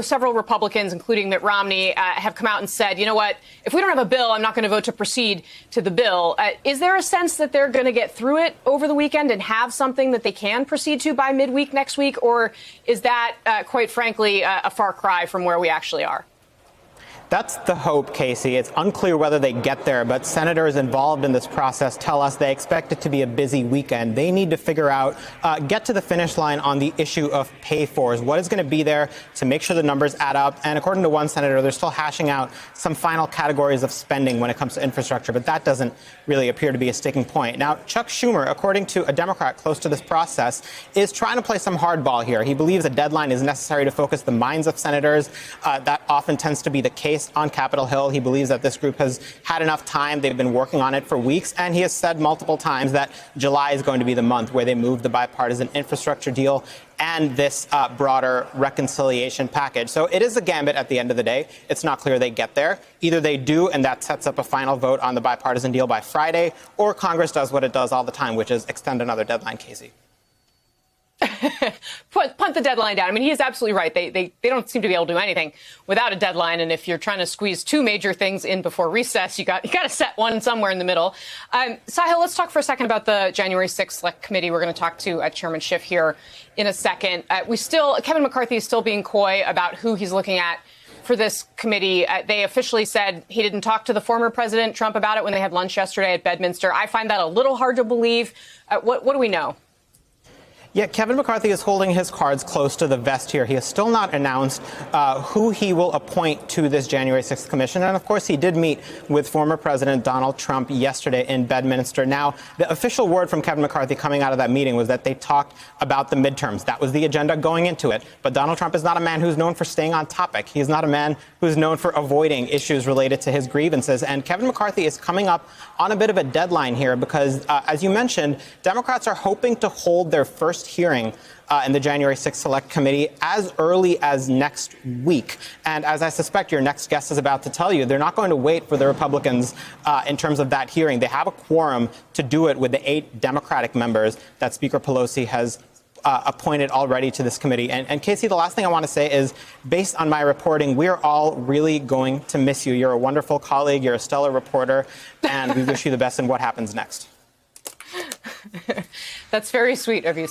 Several Republicans, including Mitt Romney, have come out and said, you know what, if we don't have a bill, I'm not going to vote to proceed to the bill. Is there a sense that they're going to get through it over the weekend and have something that they can proceed to by midweek next week? Or is that, quite frankly, a far cry from where we actually are? That's the hope, Casey. It's unclear whether they get there, but senators involved in this process tell us they expect it to be a busy weekend. They need to figure out, get to the finish line on the issue of pay-fors. What is going to be there to make sure the numbers add up? And according to one senator, they're still hashing out some final categories of spending when it comes to infrastructure, but that doesn't really appear to be a sticking point. Now, Chuck Schumer, according to a Democrat close to this process, is trying to play some hardball here. He believes a deadline is necessary to focus the minds of senators. That often tends to be the case on Capitol Hill. He believes that this group has had enough time. They've been working on it for weeks, and he has said multiple times that July is going to be the month where they move the bipartisan infrastructure deal and this broader reconciliation package. So it is a gambit at the end of the day. It's not clear they get there. Either they do, and that sets up a final vote on the bipartisan deal by Friday, or Congress does what it does all the time, which is extend another deadline, Casey. Punt the deadline down. I mean, he is absolutely right. They don't seem to be able to do anything without a deadline. And if you're trying to squeeze two major things in before recess, you got to set one somewhere in the middle. Sahil, let's talk for a second about the January 6th Select Committee. We're going to talk to Chairman Schiff here in a second. Kevin McCarthy is still being coy about who he's looking at for this committee. They officially said he didn't talk to the former President Trump about it when they had lunch yesterday at Bedminster. I find that a little hard to believe. What do we know? Yeah, Kevin McCarthy is holding his cards close to the vest here. He has still not announced who he will appoint to this January 6th commission. And of course, he did meet with former President Donald Trump yesterday in Bedminster. Now, the official word from Kevin McCarthy coming out of that meeting was that they talked about the midterms. That was the agenda going into it. But Donald Trump is not a man who's known for staying on topic. He's not a man who's known for avoiding issues related to his grievances. And Kevin McCarthy is coming up on a bit of a deadline here because, as you mentioned, Democrats are hoping to hold their first hearing in the January 6th Select Committee as early as next week. And as I suspect your next guest is about to tell you, they're not going to wait for the Republicans in terms of that hearing. They have a quorum to do it with the 8 Democratic members that Speaker Pelosi has appointed already to this committee. And Casey, the last thing I want to say is, based on my reporting, we are all really going to miss you. You're a wonderful colleague. You're a stellar reporter. And we wish you the best in what happens next. That's very sweet of you.